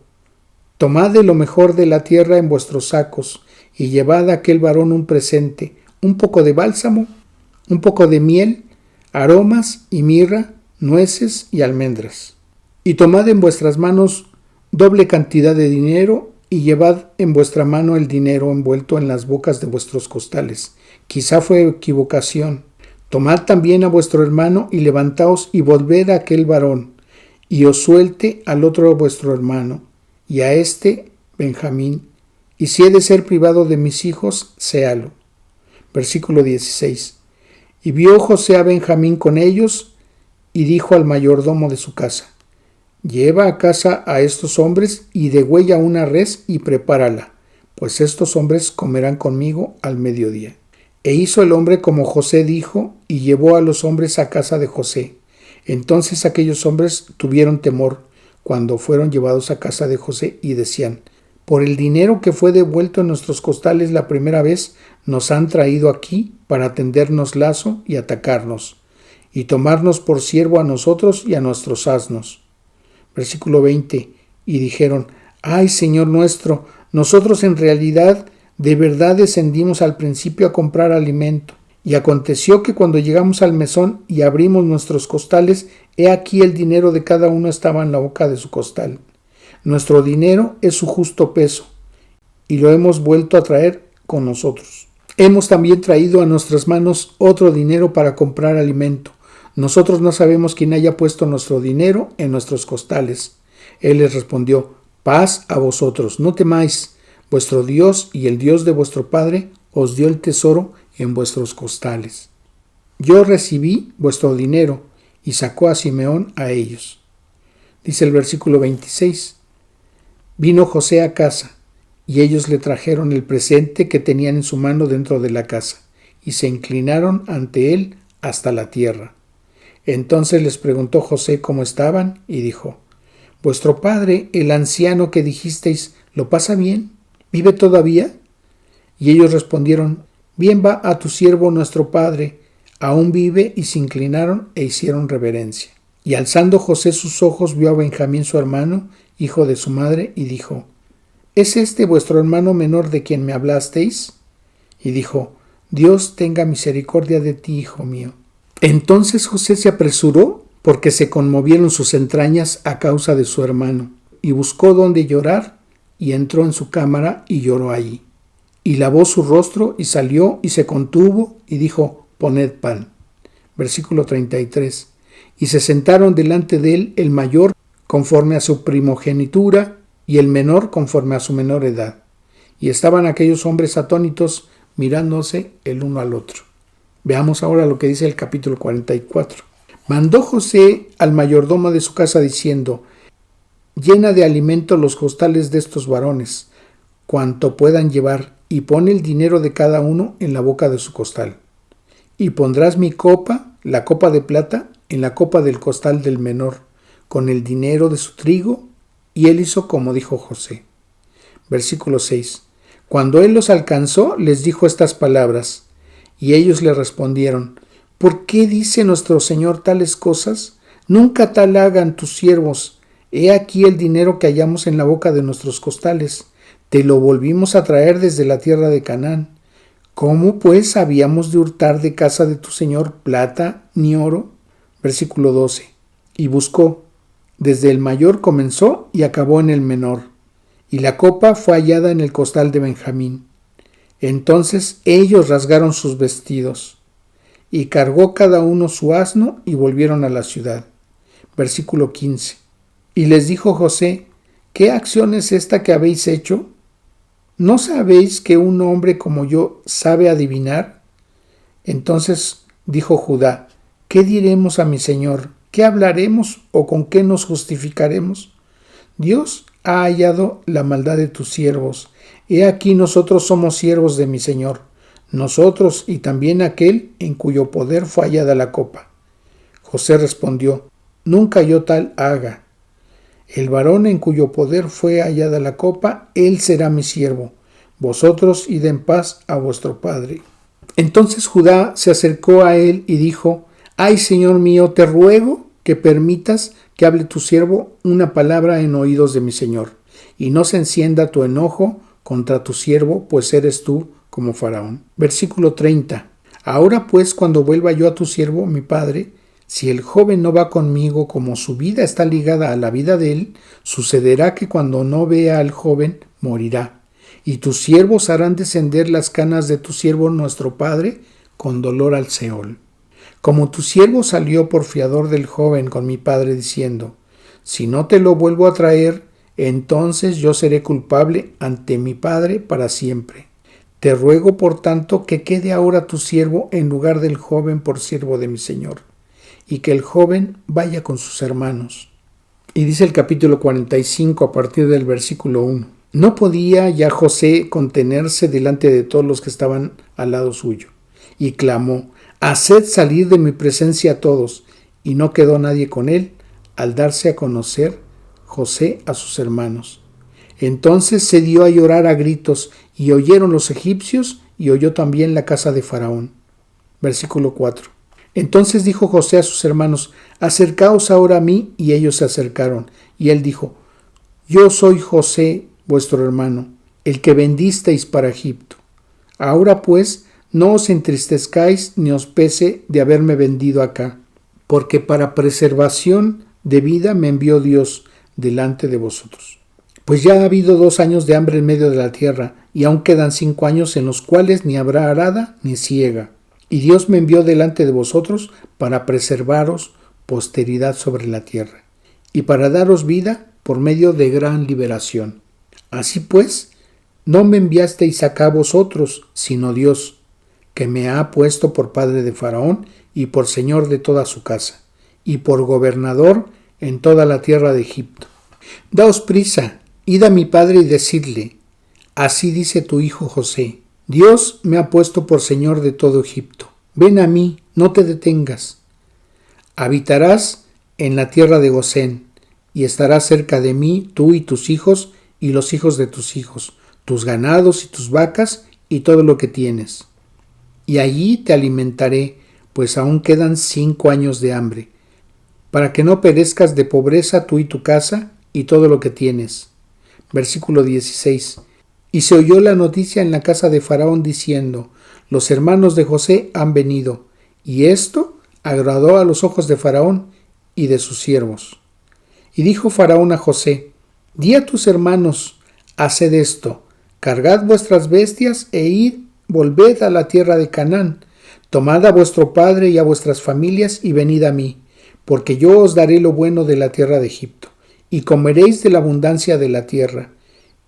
Speaker 1: Tomad de lo mejor de la tierra en vuestros sacos, y llevad a aquel varón un presente, un poco de bálsamo, un poco de miel, aromas y mirra, nueces y almendras. Y tomad en vuestras manos doble cantidad de dinero, y llevad en vuestra mano el dinero envuelto en las bocas de vuestros costales. Quizá fue equivocación. Tomad también a vuestro hermano, y levantaos y volved a aquel varón, y os suelte al otro vuestro hermano, y a este Benjamín, y si he de ser privado de mis hijos, séalo. Versículo 16. Y vio José a Benjamín con ellos, y dijo al mayordomo de su casa: lleva a casa a estos hombres y degüella una res y prepárala, pues estos hombres comerán conmigo al mediodía. E hizo el hombre como José dijo, y llevó a los hombres a casa de José. Entonces aquellos hombres tuvieron temor cuando fueron llevados a casa de José, y decían: por el dinero que fue devuelto en nuestros costales la primera vez, nos han traído aquí para tendernos lazo y atacarnos, y tomarnos por siervo a nosotros y a nuestros asnos. Versículo 20. Y dijeron: ay, Señor nuestro, nosotros en realidad de verdad descendimos al principio a comprar alimento. Y aconteció que cuando llegamos al mesón y abrimos nuestros costales, he aquí el dinero de cada uno estaba en la boca de su costal. Nuestro dinero es su justo peso, y lo hemos vuelto a traer con nosotros. Hemos también traído a nuestras manos otro dinero para comprar alimento. Nosotros no sabemos quién haya puesto nuestro dinero en nuestros costales. Él les respondió: paz a vosotros, no temáis. Vuestro Dios y el Dios de vuestro Padre os dio el tesoro en vuestros costales. Yo recibí vuestro dinero. Y sacó a Simeón a ellos. Dice el versículo 26. Vino José a casa, y ellos le trajeron el presente que tenían en su mano dentro de la casa, y se inclinaron ante él hasta la tierra. Entonces les preguntó José cómo estaban, y dijo: vuestro padre, el anciano que dijisteis, ¿lo pasa bien? ¿Vive todavía? Y ellos respondieron: bien va a tu siervo nuestro padre, aún vive. Y se inclinaron e hicieron reverencia. Y alzando José sus ojos, vio a Benjamín su hermano, hijo de su madre, y dijo: ¿es este vuestro hermano menor de quien me hablasteis? Y dijo: Dios tenga misericordia de ti, hijo mío. Entonces José se apresuró, porque se conmovieron sus entrañas a causa de su hermano, y buscó dónde llorar, y entró en su cámara y lloró allí. Y lavó su rostro, y salió, y se contuvo, y dijo: poned pan. Versículo 33. Y se sentaron delante de él el mayor conforme a su primogenitura, y el menor conforme a su menor edad. Y estaban aquellos hombres atónitos, mirándose el uno al otro. Veamos ahora lo que dice el capítulo 44. Mandó José al mayordomo de su casa diciendo: llena de alimento los costales de estos varones, cuanto puedan llevar, y pon el dinero de cada uno en la boca de su costal. Y pondrás mi copa, la copa de plata, en la copa del costal del menor, con el dinero de su trigo. Y él hizo como dijo José. Versículo 6. Cuando él los alcanzó, les dijo estas palabras, y ellos le respondieron: ¿por qué dice nuestro Señor tales cosas? Nunca tal hagan tus siervos. He aquí el dinero que hallamos en la boca de nuestros costales. Te lo volvimos a traer desde la tierra de Canaán. ¿Cómo pues habíamos de hurtar de casa de tu Señor plata ni oro? Versículo 12. Y buscó. Desde el mayor comenzó y acabó en el menor. Y la copa fue hallada en el costal de Benjamín. Entonces ellos rasgaron sus vestidos. Y cargó cada uno su asno y volvieron a la ciudad. Versículo 15. Y les dijo José: ¿qué acción es esta que habéis hecho? ¿no sabéis que un hombre como yo sabe adivinar? Entonces dijo Judá: ¿qué diremos a mi señor? ¿Qué hablaremos o con qué nos justificaremos? Dios ha hallado la maldad de tus siervos. He aquí nosotros somos siervos de mi señor, nosotros y también aquel en cuyo poder fue hallada la copa. José respondió: nunca yo tal haga. El varón en cuyo poder fue hallada la copa, él será mi siervo. Vosotros id en paz a vuestro padre. Entonces Judá se acercó a él y dijo: ay, señor mío, te ruego que permitas que hable tu siervo una palabra en oídos de mi señor, y no se encienda tu enojo contra tu siervo, pues eres tú como Faraón. Versículo 30. Ahora pues, cuando vuelva yo a tu siervo, mi padre, si el joven no va conmigo, como su vida está ligada a la vida de él, sucederá que cuando no vea al joven, morirá. Y tus siervos harán descender las canas de tu siervo nuestro padre con dolor al Seol. Como tu siervo salió por fiador del joven con mi padre diciendo: si no te lo vuelvo a traer, entonces yo seré culpable ante mi padre para siempre. Te ruego por tanto que quede ahora tu siervo en lugar del joven por siervo de mi señor, y que el joven vaya con sus hermanos. Y dice el capítulo 45 a partir del versículo 1. No podía ya José contenerse delante de todos los que estaban al lado suyo, y clamó: haced salir de mi presencia a todos. Y no quedó nadie con él al darse a conocer José a sus hermanos. Entonces se dio a llorar a gritos, y oyeron los egipcios, y oyó también la casa de Faraón. Versículo 4. Entonces dijo José a sus hermanos: acercaos ahora a mí. Y ellos se acercaron. Y él dijo: yo soy José, vuestro hermano, el que vendisteis para Egipto. Ahora pues, no os entristezcáis ni os pese de haberme vendido acá, porque para preservación de vida me envió Dios delante de vosotros. Pues ya ha habido 2 años de hambre en medio de la tierra, y aún quedan 5 años en los cuales ni habrá arada ni siega. Y Dios me envió delante de vosotros para preservaros posteridad sobre la tierra, y para daros vida por medio de gran liberación. Así pues, no me enviasteis acá vosotros, sino Dios, que me ha puesto por padre de Faraón y por señor de toda su casa, y por gobernador en toda la tierra de Egipto. Daos prisa, id a mi padre y decidle: así dice tu hijo José: Dios me ha puesto por señor de todo Egipto. Ven a mí, no te detengas. Habitarás en la tierra de Gosén, y estarás cerca de mí tú y tus hijos y los hijos de tus hijos, tus ganados y tus vacas y todo lo que tienes. Y allí te alimentaré, pues aún quedan 5 años de hambre, para que no perezcas de pobreza tú y tu casa y todo lo que tienes. Versículo 16. Y se oyó la noticia en la casa de Faraón diciendo: los hermanos de José han venido, y esto agradó a los ojos de Faraón y de sus siervos. Y dijo Faraón a José: di a tus hermanos: haced esto, cargad vuestras bestias e id, volved a la tierra de Canaán, tomad a vuestro padre y a vuestras familias y venid a mí, porque yo os daré lo bueno de la tierra de Egipto, y comeréis de la abundancia de la tierra.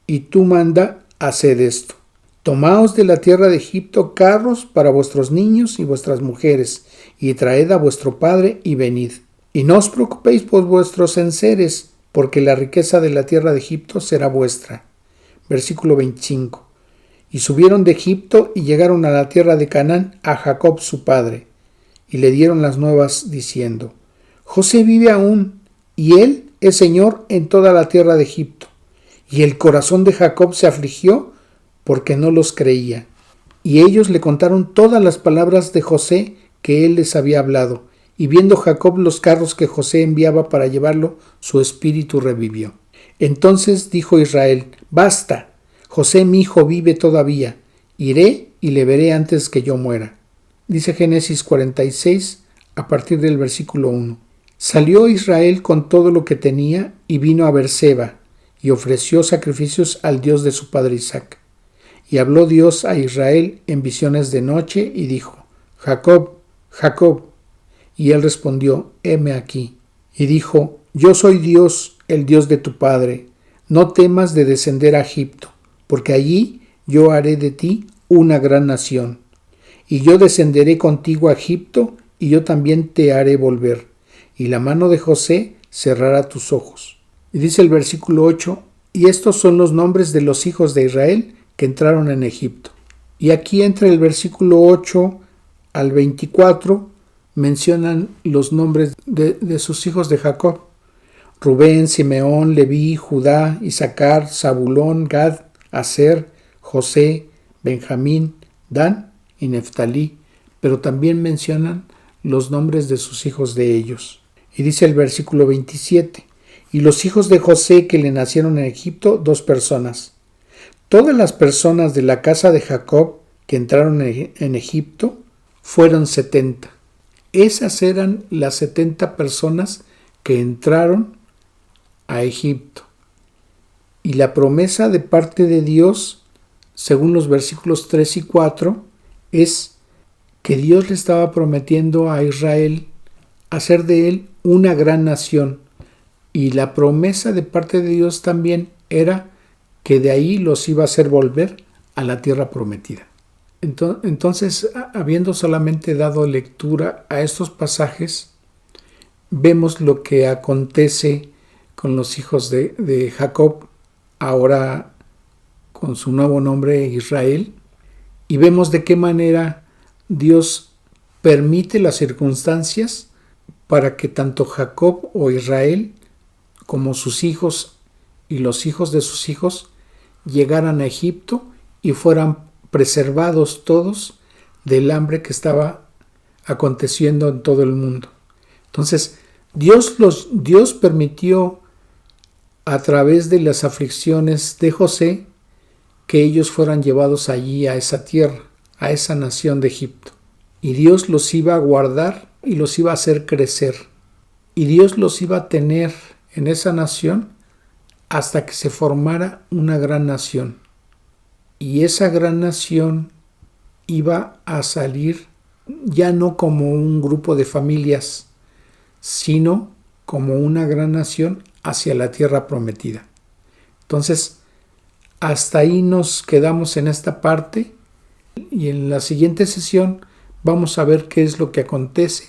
Speaker 1: Y tú manda, haced esto: tomaos de la tierra de Egipto carros para vuestros niños y vuestras mujeres, y traed a vuestro padre y venid. Y no os preocupéis por vuestros enseres, porque la riqueza de la tierra de Egipto será vuestra. Versículo 25. Y subieron de Egipto y llegaron a la tierra de Canaán a Jacob su padre, y le dieron las nuevas diciendo: José vive aún, y él es señor en toda la tierra de Egipto. Y el corazón de Jacob se afligió porque no los creía. Y ellos le contaron todas las palabras de José que él les había hablado. Y viendo Jacob los carros que José enviaba para llevarlo, su espíritu revivió. Entonces dijo Israel: basta, José mi hijo vive todavía, iré y le veré antes que yo muera. Dice Génesis 46 a partir del versículo 1. Salió Israel con todo lo que tenía y vino a Beerseba y ofreció sacrificios al Dios de su padre Isaac. Y habló Dios a Israel en visiones de noche y dijo: Jacob, Jacob. Y él respondió: heme aquí. Y dijo: yo soy Dios, el Dios de tu padre. No temas de descender a Egipto, porque allí yo haré de ti una gran nación. Y yo descenderé contigo a Egipto, y yo también te haré volver. Y la mano de José cerrará tus ojos. Y dice el versículo 8, y estos son los nombres de los hijos de Israel que entraron en Egipto. Y aquí entre el versículo 8 al 24 mencionan los nombres de sus hijos de Jacob. Rubén, Simeón, Leví, Judá, Isaacar, Zabulón, Gad, Aser, José, Benjamín, Dan y Neftalí, pero también mencionan los nombres de sus hijos de ellos. Y dice el versículo 27, y los hijos de José que le nacieron en Egipto, 2 personas. Todas las personas de la casa de Jacob que entraron en Egipto fueron 70. Esas eran las 70 personas que entraron a Egipto. Y la promesa de parte de Dios, según los versículos 3 y 4, es que Dios le estaba prometiendo a Israel hacer de él una gran nación. Y la promesa de parte de Dios también era que de ahí los iba a hacer volver a la tierra prometida. Entonces, habiendo solamente dado lectura a estos pasajes, vemos lo que acontece con los hijos de Jacob, ahora con su nuevo nombre Israel, y vemos de qué manera Dios permite las circunstancias para que tanto Jacob o Israel como sus hijos y los hijos de sus hijos llegaran a Egipto y fueran preservados todos del hambre que estaba aconteciendo en todo el mundo. Entonces, Dios permitió a través de las aflicciones de José que ellos fueran llevados allí a esa tierra, a esa nación de Egipto. Y Dios los iba a guardar y los iba a hacer crecer. Y Dios los iba a tener en esa nación hasta que se formara una gran nación. Y esa gran nación iba a salir ya no como un grupo de familias, sino como una gran nación hacia la tierra prometida. Entonces, hasta ahí nos quedamos en esta parte y en la siguiente sesión vamos a ver qué es lo que acontece,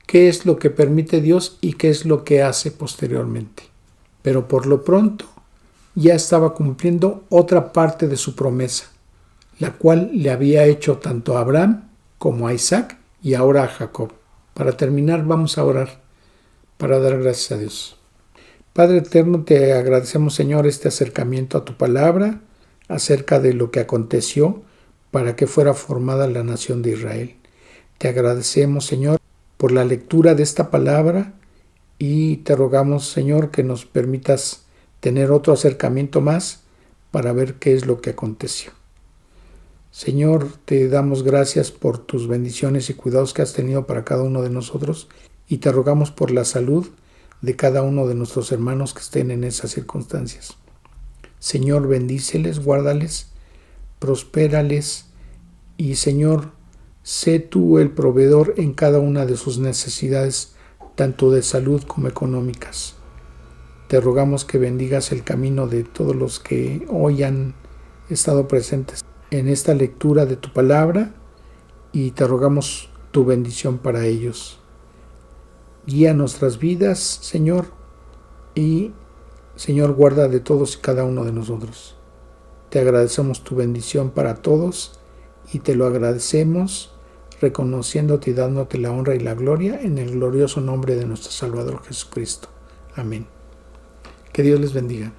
Speaker 1: qué es lo que permite Dios y qué es lo que hace posteriormente. Pero por lo pronto ya estaba cumpliendo otra parte de su promesa, la cual le había hecho tanto a Abraham como a Isaac y ahora a Jacob. Para terminar, vamos a orar para dar gracias a Dios. Padre eterno, te agradecemos, Señor, este acercamiento a tu palabra acerca de lo que aconteció para que fuera formada la nación de Israel. Te agradecemos, Señor, por la lectura de esta palabra y te rogamos, Señor, que nos permitas tener otro acercamiento más para ver qué es lo que aconteció. Señor, te damos gracias por tus bendiciones y cuidados que has tenido para cada uno de nosotros y te rogamos por la salud de cada uno de nuestros hermanos que estén en esas circunstancias. Señor, bendíceles, guárdales, prospérales y, Señor, sé tú el proveedor en cada una de sus necesidades, tanto de salud como económicas. Te rogamos que bendigas el camino de todos los que hoy han estado presentes en esta lectura de tu palabra y te rogamos tu bendición para ellos. Guía nuestras vidas, Señor, y, Señor, guarda de todos y cada uno de nosotros. Te agradecemos tu bendición para todos y te lo agradecemos reconociéndote y dándote la honra y la gloria en el glorioso nombre de nuestro Salvador Jesucristo. Amén. Que Dios les bendiga.